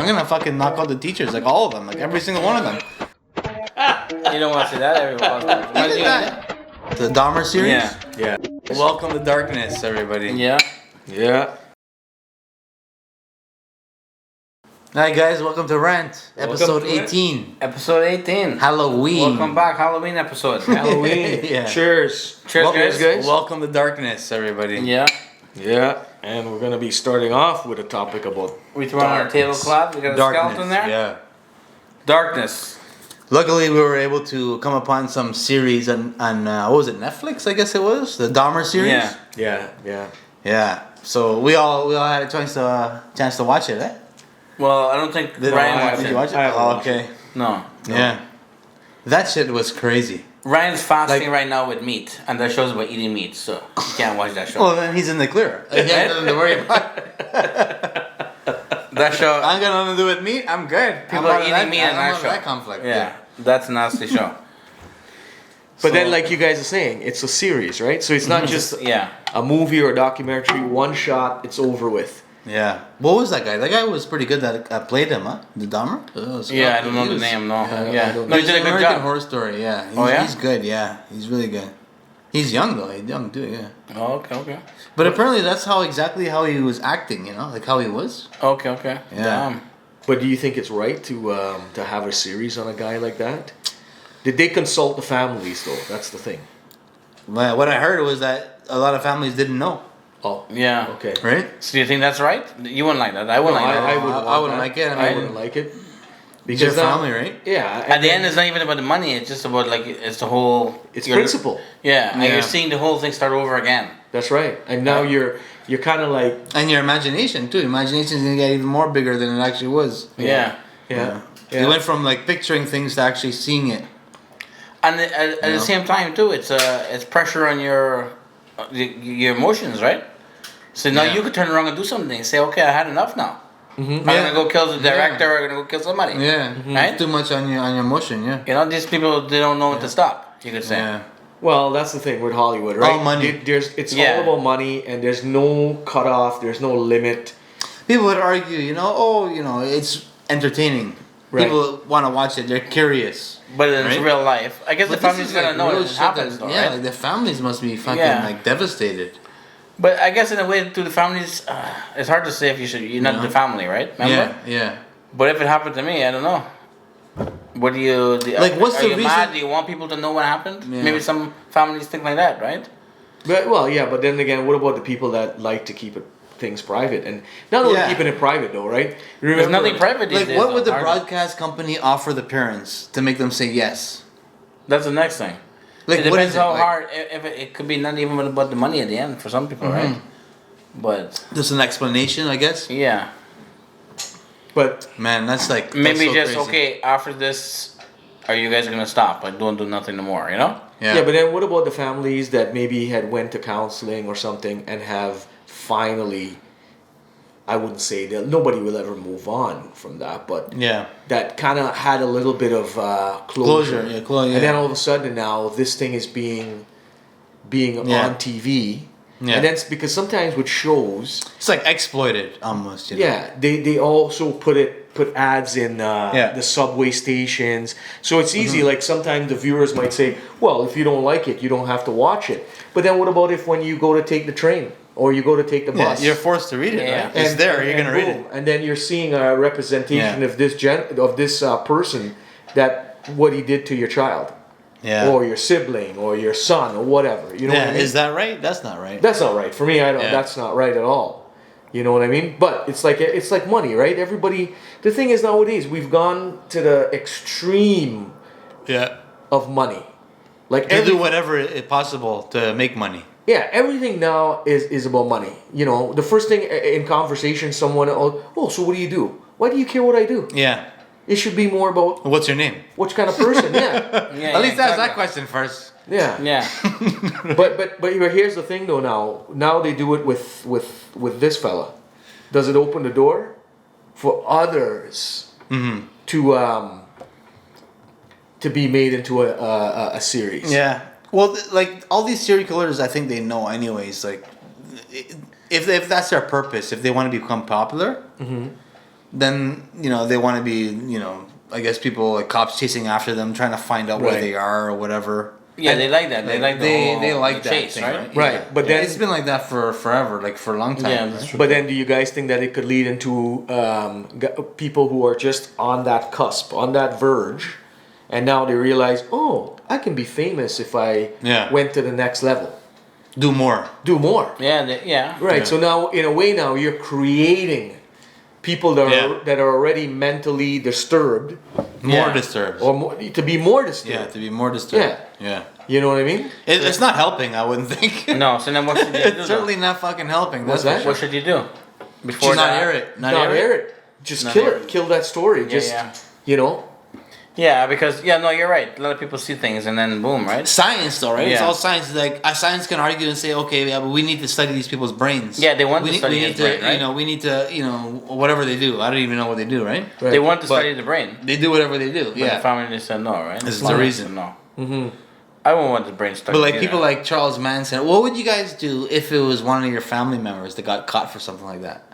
gonna fucking knock out the teachers, like all of them, like every single one of them. You don't want to see that everyone. Even that. The Dahmer series? Yeah. Welcome to darkness, everybody. Yeah. Hi guys, welcome to Rant, episode Welcome to 18. Episode 18. Halloween. Welcome back, Halloween episode. Halloween. Yeah. Cheers. Cheers, guys. Welcome to darkness, everybody. Yeah. And we're gonna be starting off with a topic about We throw on our tablecloth. We got a skeleton there. Yeah. Darkness. Luckily, we were able to come upon some series on what was it, Netflix? I guess it was the Dahmer series. Yeah. Yeah. So we all had a chance to watch it, eh? Well, I don't think Ryan watched Did it. you watch it? I haven't Oh, watched okay. No. Yeah. That shit was crazy. Ryan's fasting Like- right now with meat, and that show's about eating meat, so you can't watch that show. Well, then he's in the clear. He has nothing to worry about. That show. I'm got nothing to do with meat. I'm good. People are eating meat in I'm that out of show. that conflict. Yeah, that's a nasty show. But then, like you guys are saying, it's a series, right? So it's not just Yeah. a movie or a documentary. One shot, it's over with. Yeah. What was that guy? That guy was pretty good that played him, huh? The Dahmer? Yeah, I don't know He the was- name. No. I Yeah. don't No, he He's did a an good American job. Horror Story, yeah. Oh, yeah? He's good, yeah. He's really good. He's young though. He's young too, yeah. Oh, okay. But apparently that's exactly how he was acting, you know, like how he was. Okay. Yeah. Damn. But do you think it's right to have a series on a guy like that? Did they consult the families though? That's the thing. But what I heard was that a lot of families didn't know, Oh. Yeah. Okay. right? So do you think that's right? You wouldn't like that. I wouldn't like that. I wouldn't. I want wouldn't that. like it. I I mean- wouldn't like it. It's your now- family, right? Yeah. At the end, it's not even about the money. It's just about like it's the whole. it's you're- principle. Yeah, and Yeah. you're seeing the whole thing start over again. That's right. And now you're kind of like And your imagination too. Imagination's gonna get even more bigger than it actually was. Yeah. yeah. You went from like picturing things to actually seeing it. And at the same time too, it's pressure on your emotions, right? So now Yeah. you could turn around and do something and say, okay, I had enough now. I'm gonna go kill the director. Or I'm gonna go kill somebody. Yeah. Right? Too much on your emotion, yeah. You know, these people they don't know when to stop. You could say. Yeah. Well, that's the thing with Hollywood, right? All money. It's Yeah. all about money, and there's no cutoff. There's no limit. People would argue, it's entertaining. Right. People want to watch it. They're curious. But in Right? real life, I guess But the this family's is, gonna like, know real it shit happens, that- though, yeah, right? like the families must be fucking Yeah. like devastated. But I guess in a way, to the families, it's hard to say if you're not the family, right? Remember? Yeah. But if it happened to me, I don't know. What do you Like, what's are the you reason- mad? Do you want people to know what happened? Yeah. Maybe some families think like that, right? But then again, what about the people that like to keep things private? And not only Yeah. keeping it private though, right? There's nothing private these Like, days. what would the though, hardly. broadcast company offer the parents to make them say yes? That's the next thing. Like, It what depends is it? how Like, hard. If it could be not even about the money at the end for some people, right? But Just an explanation, I guess. yeah, But Man, that's like maybe that's so just crazy. okay. After this, are you guys gonna stop? Like, don't do nothing no more. You know? Yeah. but then what about the families that maybe had went to counseling or something and have finally? I wouldn't say that nobody will ever move on from that, but Yeah. that kind of had a little bit of closure. Yeah. And then all of a sudden now this thing is being Yeah. on TV. Yeah. And that's because sometimes with shows, It's like exploited almost. You know? yeah, they also put ads in Yeah. the subway stations. So it's easy. Like sometimes the viewers might say, well, if you don't like it, you don't have to watch it. But then what about if when you go to take the train or you go to take the Yeah, bus? you're forced to read it, Yeah. right? It's there. You're gonna read boom, it. and then you're seeing a representation Yeah. of this person that what he did to your child, Yeah. or your sibling, or your son, or whatever. You know what I Yeah. mean? Is that right? That's not right. That's not right for me. I don't. Yeah. That's not right at all. You know what I mean? But it's like money, right? Everybody. The thing is nowadays we've gone to the extreme Yeah. of money. Like To do whatever is possible to make money. yeah, everything now is about money. You know, the first thing in conversation, someone so what do you do? Why do you care what I do? Yeah. It should be more about What's your name? which kind of person. Yeah, Yeah. At least ask that exactly. question first. yeah. Yeah. But here's the thing though. Now they do it with this fella. Does it open the door for others to be made into a series? Yeah. Well, like all these serial killers, I think they know anyways. Like, if that's their purpose, if they want to become popular, then they want to be I guess people like cops chasing after them, trying to find out where Right. they are or whatever. Yeah, they like that. They like they like the that chase, thing, right? Right, Yeah. but Yeah, then- it's been like that for forever, like for a long time. Yeah, right? that's true. But then, do you guys think that it could lead into people who are just on that cusp, on that verge, and now they realize, oh, I can be famous if I Yeah. went to the next level, Do more. do more. Yeah, yeah. Right. Yeah. So now, in a way, now you're creating people that Yeah. are already mentally disturbed, More Yeah. disturbed. or more, to be more disturbed. Yeah, to be more disturbed. Yeah. You know what I mean? It's not helping, I wouldn't think. No, so then what should you do? It's certainly not fucking helping. What's that's that? for What sure. should you do? Before Just not that? air it. Not, Not air it. air it. Just Not kill air it. it. Kill that story. Just yeah. you know. Yeah, because no, you're right. A lot of people see things and then boom, right? Science, though, right? It's Yeah. all science. Like science can argue and say, okay, yeah, but we need to study these people's brains. Yeah, they want we to need, study we his need to, brain, right? we need to, whatever they do. I don't even know what they do, right? Right. They want to But- study the brain. They do whatever they do. But Yeah. the family said no, right? This is Family the reason. said No. Mm-hmm. I wouldn't want the brain studied. But like either. people like Charles Manson, what would you guys do if it was one of your family members that got caught for something like that?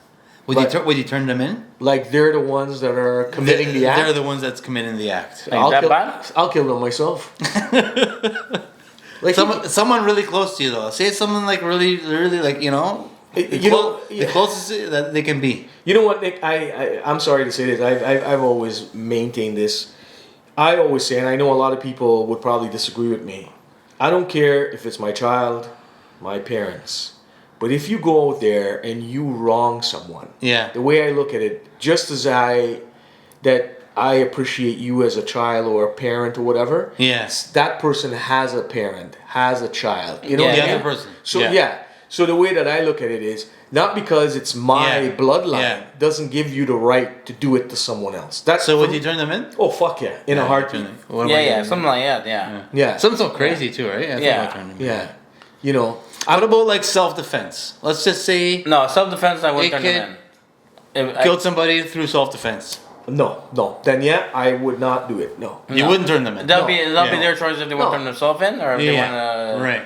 Would you turn them in? Like they're the ones that are committing the act. They're the ones that's committing the act. Like that bad? I'll kill them myself. Like Someone really close to you though. Say it's someone like really, really like the closest that they can be. You know what, Nick? I'm sorry to say this. I've always maintained this. I always say, and I know a lot of people would probably disagree with me. I don't care if it's my child, my parents, but if you go out there and you wrong someone, Yeah. the way I look at it, just as I appreciate you as a child or a parent or whatever. Yes. That person has a parent, has a child. You know Yeah, what The I other mean? person. So Yeah. yeah. So the way that I look at it is not because it's my Yeah. bloodline Yeah. doesn't give you the right to do it to someone else. That's So would you turn them in? Oh fuck yeah! In a heartbeat. What Yeah, about yeah, you? something like that. Yeah. Yeah. Something so crazy too, right? I think Yeah. I'll turn them in. Yeah. You know. What about like self-defense? Let's just say No, self-defense. I wouldn't It turn them in. If killed somebody through self-defense. No. Then yeah, I would not do it. No. You No. wouldn't turn them in. That'll No. be Yeah. their choice if they want to No. turn themselves in or if they want to right.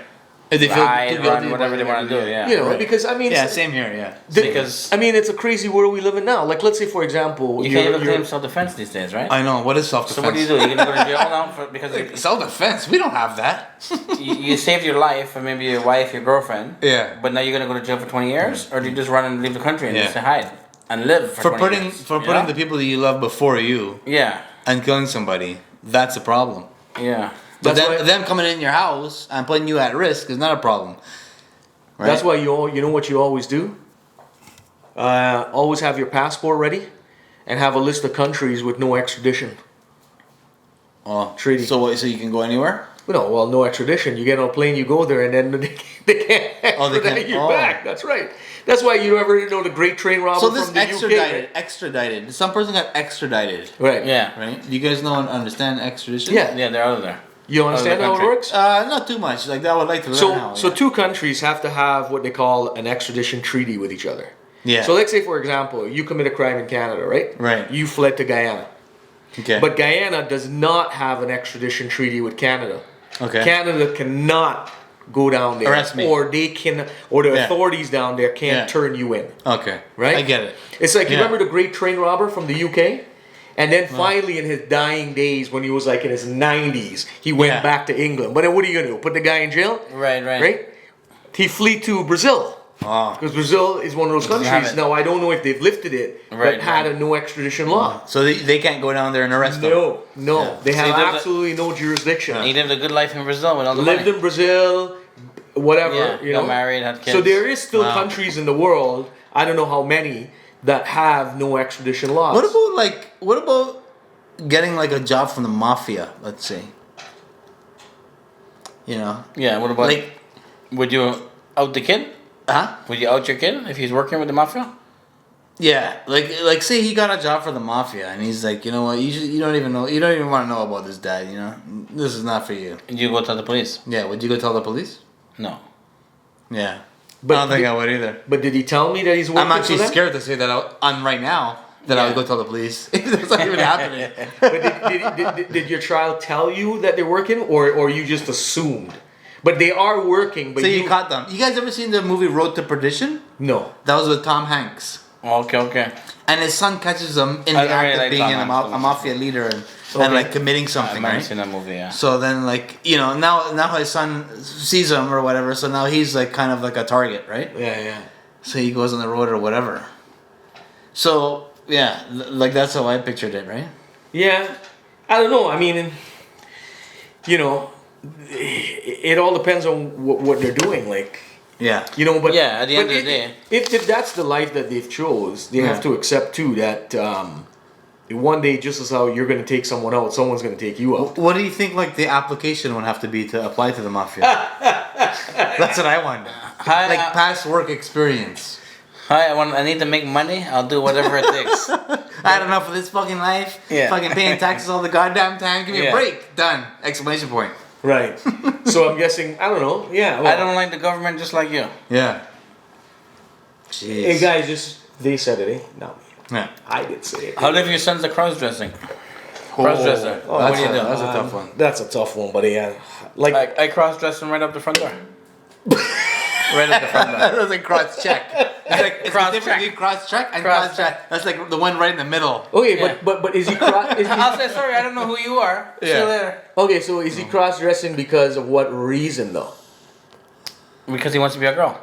If they feel ride, too guilty, run, whatever they want to do. Yeah. You know, Right. because I mean, Yeah, it's- same here. Yeah. Because I mean, it's a crazy world we live in now. Like, let's say, for example, you can't even claim self-defense these days, right? I know. What is So self-defense? what do? You're gonna go to jail now because Self-defense. We don't have that. you saved your life and maybe your wife, your girlfriend. Yeah. But now you're gonna go to jail for 20 years, or do you just run and leave the country and Yeah. just hide and live For 20 putting years, for putting the people that you love before you yeah, and killing somebody, that's a problem. yeah. But That's then, why- them coming in your house and putting you at risk is not a problem. Right? That's why you know what you always do. Always have your passport ready, and have a list of countries with no extradition. Oh, treaty. So what? So you can go anywhere? No extradition. You get on a plane, you go there, and then they can't Oh, they extradite can't- you oh. back. That's right. That's why you ever know the great train robber So this from the extradited, UK. extradited. Some person got extradited, Right. Yeah. right? Do you guys know and understand extradition? Yeah. Yeah, they're out of there. You understand how it country. works? Not too much. Like I would like to learn how. So yeah. two countries have to have what they call an extradition treaty with each other. Yeah. So let's say, for example, you commit a crime in Canada, right? Right. You fled to Guyana. Okay. But Guyana does not have an extradition treaty with Canada. Okay. Canada cannot go down there, Arrest me. or they can, or the Yeah. authorities down there can't Yeah. turn you in. Okay. Right? I get it. It's like, you Yeah. remember the great train robber from the UK? And then finally, in his dying days, when he was like in his 90s, he went Yeah. back to England. But then what are you going to do? Put the guy in jail? Right, right. Right? He flee to Brazil. Oh. Because Brazil is one of those Doesn't have countries. it. Now, I don't know if they've lifted it, Right, but had right. a no extradition law. So they can't go down there and arrest them. No. Yeah. They So have he lived absolutely no jurisdiction. And he lived a good life in Brazil with all the Lived money. in Brazil, whatever. Yeah, you got know? married, had kids. So there is still Wow. countries in the world, I don't know how many, that have no extradition laws. What about getting like a job from the mafia? Let's say. You know. Yeah, what about, Like. would you out the kid? Huh? Would you out your kid if he's working with the mafia? Yeah, like say he got a job for the mafia and he's like, you know what, you don't even want to know about this, dad. You know, this is not for you. And you go tell the police? Yeah, would you go tell the police? No. Yeah, But I don't think did- I would either. But did he tell me that he's working I'm actually for them? scared to say that on right now that I would Yeah. go tell the police. That's not even happening. But did your child tell you that they're working, or you just assumed? But they are working. But So you caught them. You guys ever seen the movie Road to Perdition? no. That was with Tom Hanks. Okay, okay. and his son catches him in I the really act of like being Tom Hanks. a mafia leader and like committing something, I've never right? seen that movie. Yeah. So then, like, you know, now his son sees him or whatever, so now he's like kind of like a target, right? Yeah. So he goes on the road or whatever. So yeah, like that's how I pictured it, right? Yeah. I don't know. I mean, you know, it all depends on what they're doing. Like, Yeah. you know, but Yeah, at the end but of the day. if that's the life that they've chose, they have to accept too that one day, just as how you're going to take someone out, someone's going to take you out. What do you think like the application would have to be to apply to the mafia? That's what I wonder. Hi, Like past work experience. Hi, I need to make money. I'll do whatever it takes. I had enough of this fucking life. Yeah. Fucking paying taxes all the goddamn time. Give me Yeah. a break. Done. Exclamation point. Right. So I'm guessing, I don't know. Yeah. I don't like the government just like you. Yeah. Jeez. Hey guys, they said it, eh? Not me. Yeah. I did say it. How live your son's a cross-dressing? Cross-dresser. Oh, What do you do? That's a tough one. That's a tough one, buddy. Yeah. Like, I cross-dress him right up the front door. Right up the front door. That was a cross check. It's like it's Cross the difference check. between cross check and Cross cross check. That's like the one right in the middle. okay, Yeah. but is he is he I'll say sorry. I don't know who you are. See you Yeah. later. okay? So is he cross dressing because of what reason though? Because he wants to be a girl.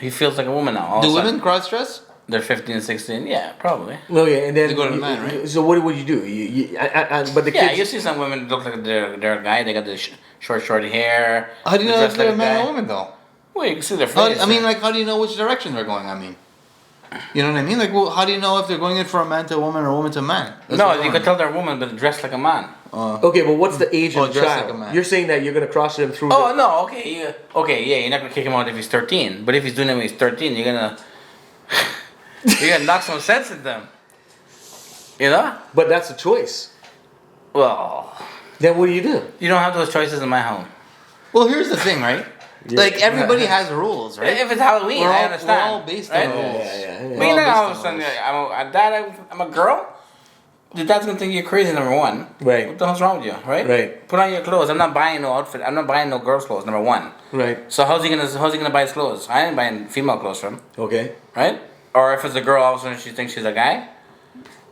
He feels like a woman now. All Do of a sudden. women cross dress? They're 15, 16. Yeah, probably. No, yeah, and then They go to the man, right? So what would you do? But the Yeah, kids. you see some women look like they're a guy. They got the short hair. How do you they know dress if they're like a man guy. or a woman though? Well, you can see their How, face. I mean, like, how do you know which direction they're going? I mean, you know what I mean? Like, well, how do you know if they're going in for a man to a woman or a woman to a man? That's no, what you I'm can tell they're a woman, but dressed like a man. Okay, but what's the age Oh, of the dressed like child? a man. You're saying that you're gonna cross them through. Oh no, okay, yeah, you're not gonna kick him out if he's 13. But if he's doing it when he's 13, you're gonna knock some sense into them. You know? But that's a choice. Well, Then what do you do? you don't have those choices in my home. Well, here's the thing, right? Yeah. Like, everybody has rules, right? If it's Halloween, We're I all- understand. we're all based on right? rules. Yeah. But We're you all know, based all on of a sudden, rules. I'm a girl. Your dad's gonna think you're crazy. Number one, Right. What the hell's wrong with you, right? Right. Put on your clothes. I'm not buying no outfit. I'm not buying no girls' clothes. Number one. Right. So how's he gonna buy his clothes? I ain't buying female clothes from him, Okay. right? Or if it's a girl, all of a sudden she thinks she's a guy,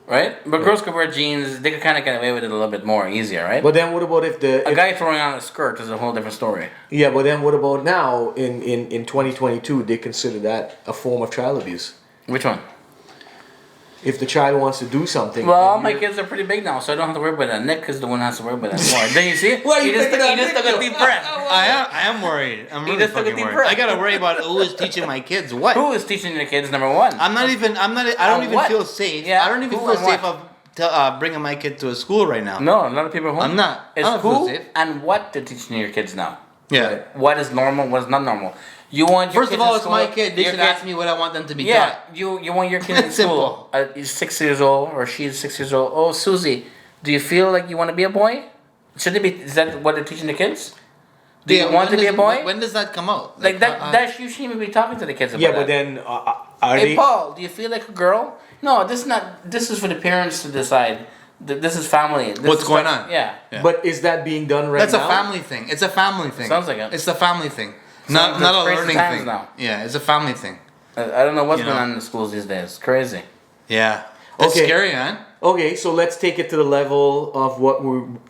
right? But girls could wear jeans. They could kind of get away with it a little bit more easier, right? But then what about if a guy throwing on a skirt is a whole different story. Yeah, but then what about now in 2022? They consider that a form of child abuse. Which one? If the child wants to do something. Well, and my you're- kids are pretty big now, so I don't have to worry about that. Nick is the one who has to worry about that more. Then you see? Why you he just picking on took Nick, a deep though? breath. I am worried. I'm He really just took a fucking deep worried. breath. I gotta worry about who is teaching my kids what. Who is teaching your kids? Number one. I don't even what? feel safe. Yeah, I don't even who feel and safe what? of bringing my kid to a school right now. No, a lot of people are home. I'm not. It's I don't feel who safe. and what they're teaching your kids now. Yeah. What is normal? What is not normal? You want your First kids of all, in it's school- my kid. They your should kid- ask me what I want them to be Yeah, taught. you want your kid in Simple. school. He's 6 years old or she's 6 years old. Oh, Susie, do you feel like you want to be a boy? Should they be? Is that what they're teaching the kids? Do you want to be a boy? When does that come out? Like that you shouldn't even be talking to the kids about Yeah, that. but then are Hey they? Paul, do you feel like a girl? No, this is not. This is for the parents to decide. This is family. This What's is going stuff- on? Yeah. Yeah. But is that being done right That's now? a family thing. It's a family thing. Sounds like it. It's the family thing. Sounds Not like a crazy learning times thing. now. Yeah, it's a family thing. I don't know what's You going know? on in the schools these days. Crazy. Yeah. It's Okay. scary, man. Okay, so let's take it to the level of what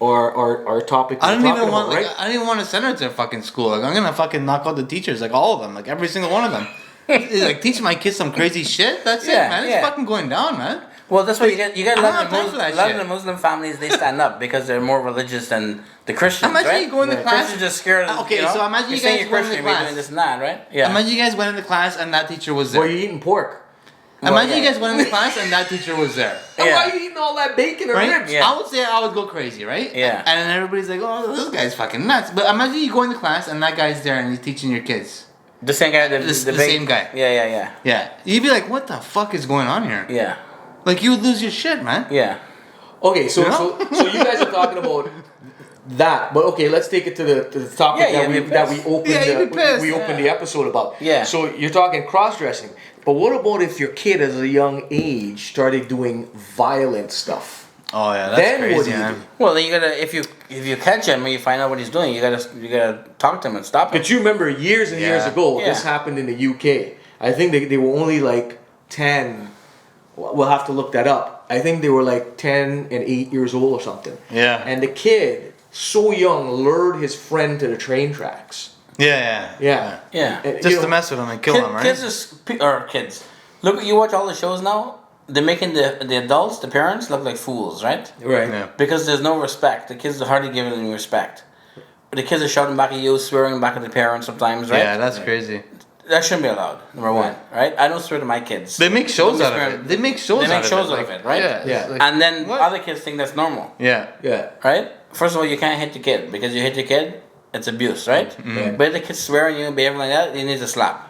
our topic. I don't we're even talking want about, like right? I don't even want to send her to a fucking school. Like I'm gonna fucking knock out the teachers, like all of them, like every single one of them. Like teach my kids some crazy shit. That's Yeah, it, man. It's yeah. fucking going down, man. Well, that's why you get a I lot don't of the have time for that a lot of shit. the Muslim families. They stand up because they're more religious than the Christians. Imagine right? you go into Right. class. Christians just scared. Of, Okay, you know? so imagine you're you saying guys you're go into Christian, you're class. doing this and that, right? Yeah. Imagine you guys went into class and that teacher was Were there. you eating pork? Imagine Well, you yeah. guys went into class and that teacher was there. Oh, Yeah. why are you eating all that bacon and Right? ribs? Yeah. I would say I would go crazy, right? Yeah. And then everybody's like, oh, this guy's fucking nuts. But imagine you go into class and that guy's there and he's teaching your kids. The same guy. The The big- same guy. Yeah. Yeah. You'd be like, what the fuck is going on here? Yeah. Like, you would lose your shit, man. Yeah. Okay, so You know? so you guys are talking about that, but okay, let's take it to the topic Yeah, that you'd we be opened Yeah, you'd be pissed. we opened the episode about. Yeah. So you're talking cross dressing, but what about if your kid at a young age started doing violent stuff? Oh, yeah, that's Then what crazy, do you man. do? Well, then you gotta if you catch him and you find out what he's doing, you gotta talk to him and stop him. But you remember years and years Yeah. ago, Yeah. this happened in the UK. I think they were only like 10 we'll have to look that up. I think they were like 10 and 8 years old or something. Yeah. And the kid, so young, lured his friend to the train tracks. Yeah. Yeah. Yeah. And, Just to mess with them and kill them, right? Kids. Look, you watch all the shows now. They're making the adults, the parents, look like fools, right? Right. Yeah. Because there's no respect. The kids are hardly giving any respect. The kids are shouting back at you, swearing back at the parents sometimes, right? Yeah, that's crazy. That shouldn't be allowed. Number one, right? I don't swear to my kids. They make shows Don't out be of swearing- it. They make shows They make out shows of it. out of it, right? Yeah. Yeah. it's like- And then What? other kids think that's normal, Yeah. Yeah. right? First of all, you can't hit the kid because you hit your kid, it's abuse, right? Right. But if the kid's swearing you, behaving like that, you need to slap,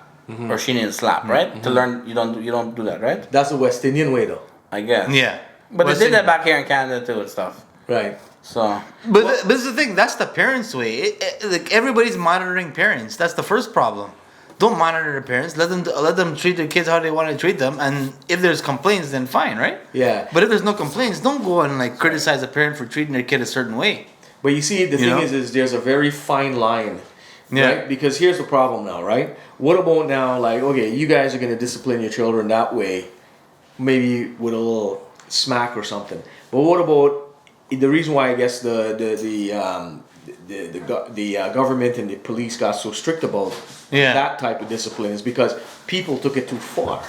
or she needs to slap, right? To learn, you don't do that, right? That's the West Indian way, though. I guess. Yeah. But West they did that Indian. back here in Canada too and stuff. Right. So But this is the thing. That's the parents' way. Like everybody's monitoring parents. That's the first problem. Don't monitor the parents. Let them treat their kids how they want to treat them. And if there's complaints, then fine, right? Yeah. But if there's no complaints, don't go and like criticize a parent for treating their kid a certain way. But you see, the thing know? is there's a very fine line, Yeah. right? Because here's the problem now, right? What about now, like, okay, you guys are going to discipline your children that way, maybe with a little smack or something. But what about the reason why I guess the government and the police got so strict about Yeah. that type of discipline is because people took it too far.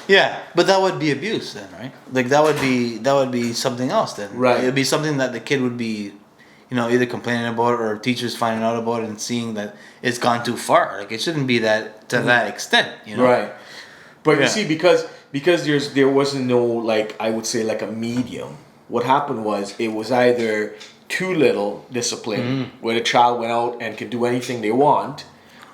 Yeah, but that would be abuse then, right? Like that would be something else then. Right. It'd be something that the kid would be, either complaining about or teachers finding out about it and seeing that it's gone too far. Like it shouldn't be that to that extent, Right. But Yeah. you see, because there wasn't no, like, I would say, like a medium. What happened was it was either too little discipline, where the child went out and could do anything they want,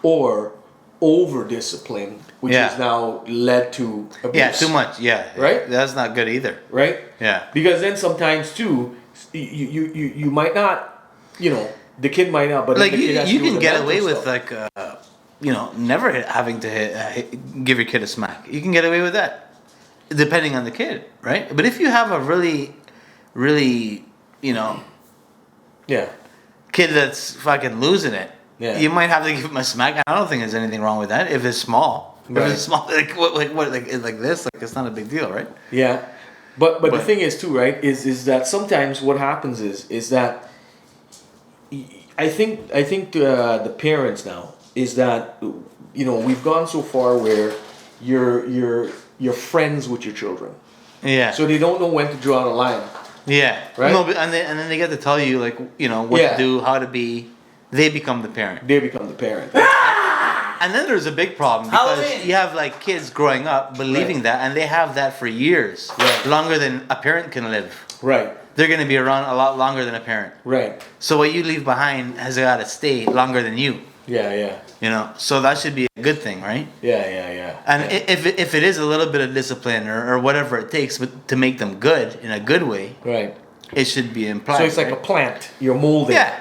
or over discipline, which Yeah. has now led to abuse. Yeah, too much. Yeah. Right? That's not good either. Right? Yeah. Because then sometimes too, you might not, the kid might not, but Like the kid has to you do can the get mental away with stuff. like never having to give your kid a smack. You can get away with that, depending on the kid, right? But if you have a really Yeah. kid that's fucking losing it, Yeah. you might have to give him a smack. I don't think there's anything wrong with that if it's small. Right. If it's small, like this, like it's not a big deal, right? Yeah, but the But- thing is too, right? Is that sometimes what happens is that I think the parents now is that we've gone so far where you're friends with your children, Yeah. so they don't know when to draw the line. Yeah. Right? No, but, and then they get to tell you like what Yeah. to do, how to be. They become the parent. They become the parent. And then there's a big problem because Halloween. you have like kids growing up believing Right. that, and they have that for years, Right. longer than a parent can live. Right, They're gonna be around a lot longer than a parent. right. So what you leave behind has got to stay longer than you. Yeah. So that should be a good thing, right? Yeah. And yeah. if it is a little bit of discipline or whatever it takes, but to make them good in a good way, Right. it should be implied. So it's like right? a plant. You're molding. Yeah.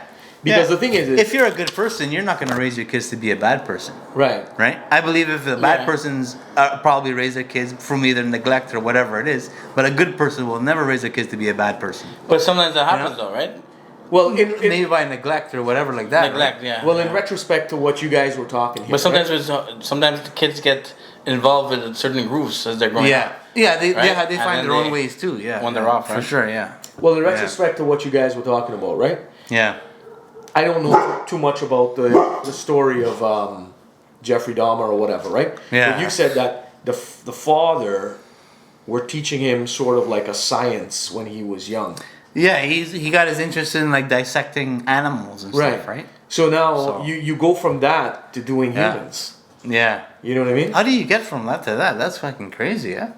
Because Yeah. the thing is, if you're a good person, you're not going to raise your kids to be a bad person, right. right? I believe if a bad Yeah. person's probably raise their kids from either neglect or whatever it is, but a good person will never raise their kids to be a bad person. But sometimes that happens though, right? Well, Maybe by neglect or whatever like that. Neglect, right? yeah. well, in retrospect to what you guys were talking here. But sometimes right? sometimes the kids get involved with certain groups as they're growing Yeah, up. yeah, they Right? they And find then their own they- ways too. Yeah, when they're off, for right? sure. Yeah, Well, in retrospect to what you guys were talking about, right? yeah, I don't know too much about the story of Jeffrey Dahmer or whatever, right? Yeah. But you said that the father were teaching him sort of like a science when he was young. yeah. He got his interest in like dissecting animals and stuff, right? So now So- you go from that to doing Yeah. humans. Yeah. You know what I mean? How do you get from that to that? That's fucking crazy, yeah.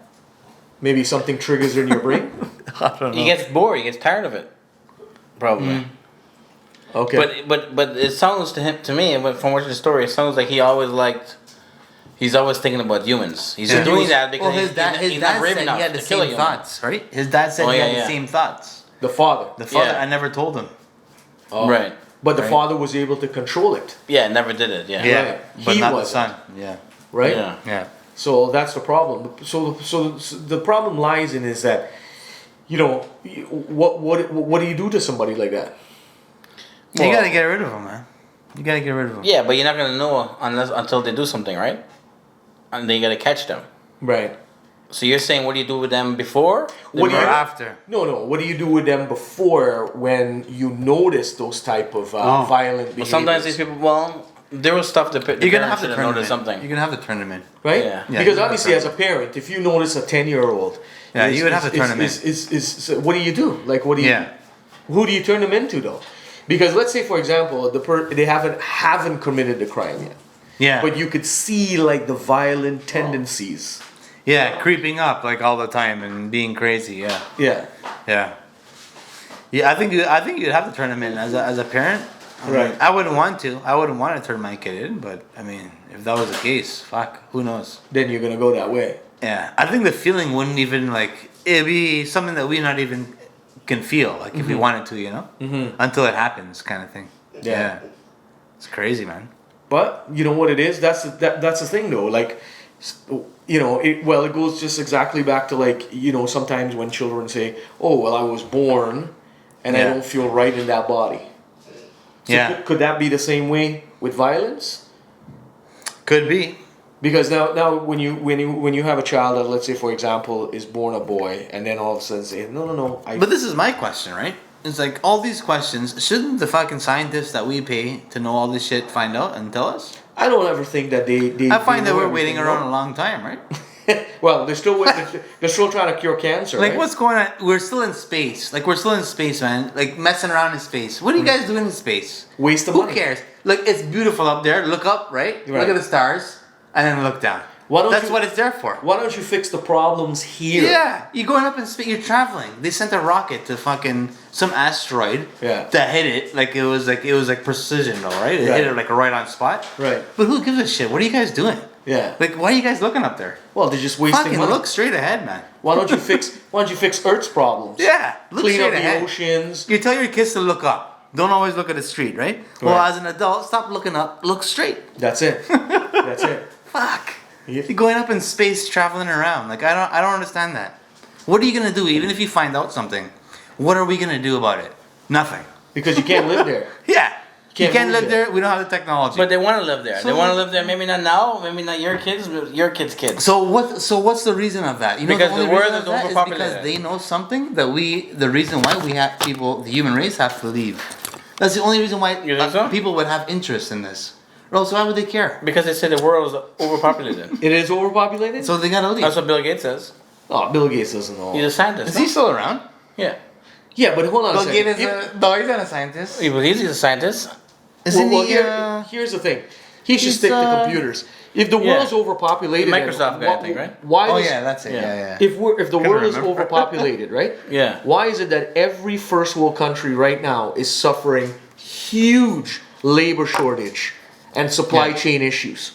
Maybe something triggers in your brain. I don't know. He gets bored. He gets tired of it. Probably. Okay. But it sounds to me from watching the story, it sounds like he always liked. He's always thinking about humans. He's Yeah. doing that because his dad he's not brave said enough he had to the kill a same human. thoughts, right? His dad said Oh, he yeah, had yeah. the same thoughts. The father. The father, Yeah. I never told him. Oh. Right. But the Right. father was able to control it, Yeah, never did it. Yeah. Yeah, Right. but He not the wasn't. son. Yeah, right? Yeah. yeah. So that's the problem. So the problem lies in is that, what do you do to somebody like that? you Well- gotta get rid of him, man. You gotta get rid of him. Yeah, but you're not gonna know until they do something, right? And then you gotta catch them. Right. So you're saying what do you do with them before? What do Or you after. No, no. What do you do with them before when you notice those type of violent behaviors? Well, sometimes these people, well, there was stuff that You're gonna have to to turn them notice in. something. You're gonna have to turn them in. right? Yeah. Yeah, Because you obviously, gotta as a parent, if you notice a 10-year-old, Yeah, you would have to turn them in. So what do you do? Like, what do you? Yeah. Who do you turn them into though? Because let's say, for example, they haven't committed the crime yet, Yeah. but you could see like the violent tendencies. Yeah, creeping up like all the time and being crazy. Yeah. Yeah. Yeah. Yeah, I think you'd have to turn them in as a parent. Right. I wouldn't want to. I wouldn't want to turn my kid in, but I mean, if that was the case, fuck, who knows? Then you're gonna go that way. Yeah, I think the feeling wouldn't even like it'd be something that we not even can feel like if we wanted to, you know, until it happens, kind of thing. Yeah. It's crazy, man. But you know what it is? That's the thing though. Like, it goes just exactly back to like, sometimes when children say, "Oh, well, I was born, and I Yeah. don't feel right in that body." So Yeah. could that be the same way with violence? Could be. Because now when you have a child that, let's say for example, is born a boy, and then all of a sudden say, no, But this is my question, right? It's like all these questions. Shouldn't the fucking scientists that we pay to know all this shit find out and tell us? I don't ever think that they I find they that know we're waiting everything, around a long time, right? Well, they're still trying to cure cancer. Like, right? what's going on? We're still in space. Like, we're still in space, man. Like, messing around in space. What are you guys doing in space? Waste of Who money. cares? Like, it's beautiful up there. Look up, right? Right. Look at the stars, and then look down. Why don't That's you- what it's there for. Why don't you fix the problems here? Yeah, you're going up in space. You're traveling. They sent a rocket to fucking some asteroid. Yeah. To hit it, like it was like precision, though, right? It Right. hit it like right on spot. Right. But who gives a shit? What are you guys doing? Yeah. Like, why are you guys looking up there? Well, they're just wasting Fucking money. look straight ahead, man. Why don't you fix Earth's problems? Yeah, look Clean up straight the ahead. oceans. You tell your kids to look up. Don't always look at the street, right? Well, Right. as an adult, stop looking up. Look straight. That's it. That's it. Fuck. Yeah. You're going up in space, traveling around. Like I don't understand that. What are you gonna do? Even if you find out something, what are we gonna do about it? Nothing. Because you can't live there. Yeah. You Can't can't move live there. there. We don't have the technology. But they want to live there. So- they want to live there. Maybe not now. Maybe not your kids. But your kids' kids. So what's the reason of that? You know, Because only the world reason is of that is overpopulated. because they know something that the reason why we have people, the human race, have to leave. That's the only reason why You think so? people would have interest in this. Or else, why would they care? Because they say the world is overpopulated. It is overpopulated? So they gotta leave. That's what Bill Gates says. Oh, Bill Gates doesn't know. He's a scientist. Is he still around? Yeah. Yeah, but hold on a Bill second. Gates is no, he's not a scientist. He's a scientist. Isn't he? Here's the thing. He should he's, stick to computers. If the Yeah. world's overpopulated, The then Microsoft guy, I think, right? Why Oh does- yeah, that's it. Yeah. Yeah, yeah. If the Couldn't world is remember. overpopulated, right? Yeah. Why is it that every first world country right now is suffering huge labor shortage and supply Yeah. chain issues?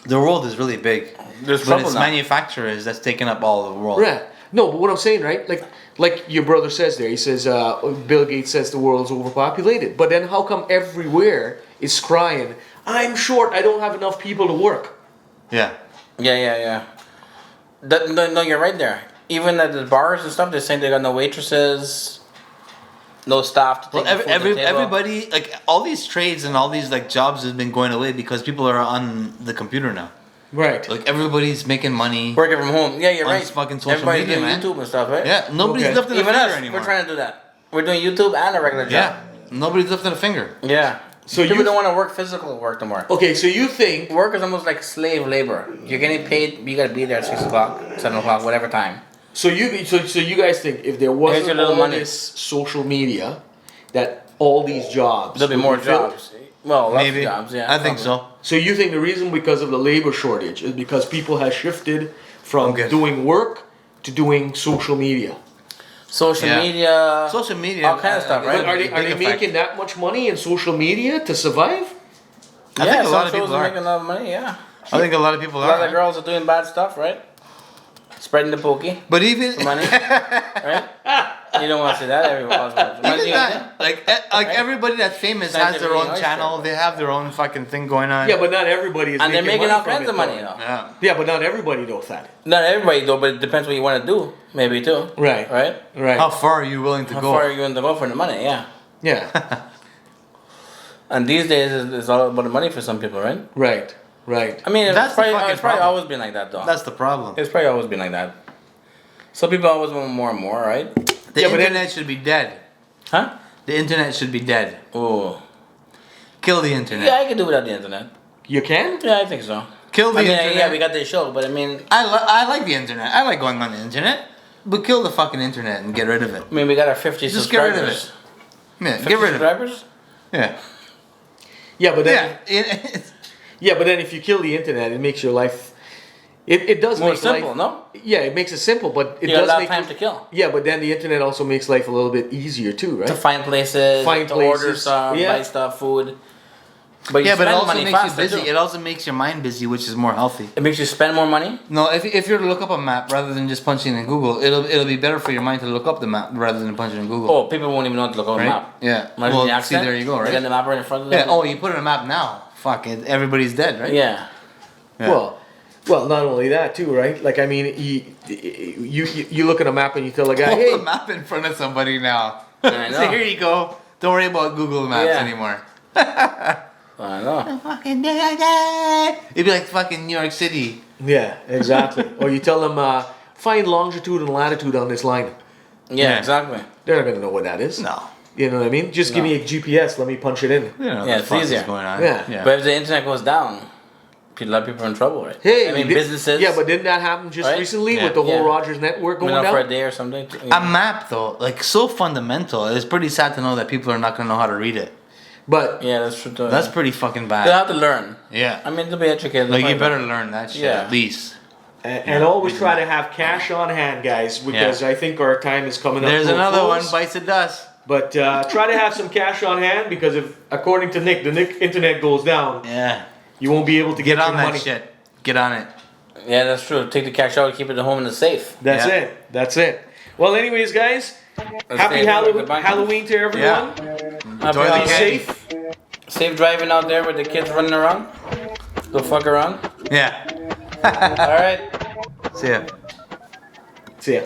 The world is really big. There's But trouble it's now. manufacturers that's taking up all of the world. Right. No, but what I'm saying, right? Like your brother says there, he says Bill Gates says the world's overpopulated. But then how come everywhere is crying, I'm short, I don't have enough people to work? Yeah. Yeah. No, you're right there. Even at the bars and stuff, they're saying they got no waitresses, no staff to take Well, the food to the table. everybody, like all these trades and all these like jobs have been going away because people are on the computer now. Right. Like everybody's making money. Working from home. Yeah, you're On right. fucking social Everybody's media, doing man. YouTube and stuff, right? Yeah, nobody's Okay. lifting a Even finger us, anymore. we're trying to do that. We're doing YouTube and a regular job. Yeah, nobody's lifting a finger. Yeah. So People you- don't want to work physical work no more. Okay, so you think Work is almost like slave labor. You're getting paid. You gotta be there at 6 o'clock, 7 o'clock, whatever time. so you guys think if there Here's wasn't your little all money. this social media, that all these jobs There'll be would more filled? jobs. Well, lots Maybe. of jobs. Yeah, I think probably. so. So you think the reason because of the labor shortage is because people have shifted from Okay. doing work to doing social media? Social Yeah. media. Social media, All kind of stuff, right? But are they Big effect. making that much money in social media to survive? I think a lot of some people shows are are. making a lot of money. Yeah. I think a lot of people A lot are. of girls are doing bad stuff, right? Spreading the pokey But even for money, right? You don't want to see that everywhere. even that, like everybody that's famous Not has their own everybody channel. knows They have their own fucking thing going on. Yeah, but not everybody is And they're making all from kinds it, of money though. though. Yeah. Yeah, but not everybody knows that. Not everybody though, but it depends what you want to do. Maybe too. Right. Right. Right. How far are you willing to How go? far are you going to go for the money? Yeah. Yeah. And these days, it's all about the money for some people, right? Right. Right. I mean, That's the fucking it's probably problem. always been like that, though. That's the problem. It's probably always been like that. So people always want more and more, right? The Yeah, but internet should be dead. Huh? The internet should be dead. Oh. Kill the internet. Yeah, I can do without the internet. You can? Yeah, I think so. Kill the internet. Yeah, we got this show, but I mean, I like the internet. I like going on the internet. But kill the fucking internet and get rid of it. we got our 50 Just get rid of subscribers. it. Yeah, 50 get rid of it. subscribers? Yeah. Yeah, but then Yeah. yeah, but then if you kill the internet, it makes your life. It does More make simple, life, no? Yeah, it makes it simple, but it You got a does lot make of time to kill. Yeah, but then the internet also makes life a little bit easier too, right? To find places, Find to order places, stuff, yeah. buy stuff, food. But you Yeah, but it spend also money makes you faster, busy. too. It also makes your mind busy, which is more healthy. It makes you spend more money? No, if you're to look up a map rather than just punching in Google, it'll be better for your mind to look up the map rather than punching in Google. Oh, people won't even know how to look on right? a map. Yeah. Imagine Well, the see, accent. there you go, They right? got the map right in front of them. Yeah. Oh, you put in a map now. Fuck it. Everybody's dead, right? Yeah. Yeah. Well, not only that too, right? Like I mean, you look at a map and you tell a guy, Hold hey, the map in front of somebody now. I So know. here you go. Don't worry about Google Maps Yeah. anymore. I know. Fucking it'd be like fucking New York City. yeah, exactly. Or you tell them find longitude and latitude on this line. Yeah, Yeah. exactly. They're not gonna know what that is. No. You know what I mean? Just give No. me a GPS. Let me punch it in. You know Yeah, what it's the fuck easier. is going on. Yeah. But if the internet goes down, a lot of people are in trouble, right? Hey, I mean, did- businesses. Yeah, but didn't that happen just Right? recently Yeah. with the whole Yeah. Rogers network going went out for a down? day or something. A map though, like so fundamental. It's pretty sad to know that people are not gonna know how to read it. But Yeah, that's true. Too. That's pretty fucking They'll bad. have to learn. Yeah. I mean, to be educated. Like you they'll better probably learn that shit Yeah. at least. and always try to have cash on hand, guys, because I think our time is coming up. There's to a another one, close. bites the dust. But try to have some cash on hand because if, according to Nick, the internet goes down, Yeah. you won't be able to Get get on your that money. shit. Get on it. Yeah, that's true. Take the cash out, keep it at home in the safe. That's Yeah. it. That's it. Well, anyways, guys, Let's happy stay Halloween, with the bank. Halloween to everyone. Enjoy Happy the Be holidays. candy. safe. Safe driving out there with the kids running around. Don't fuck around. Yeah. All right. See ya. See ya.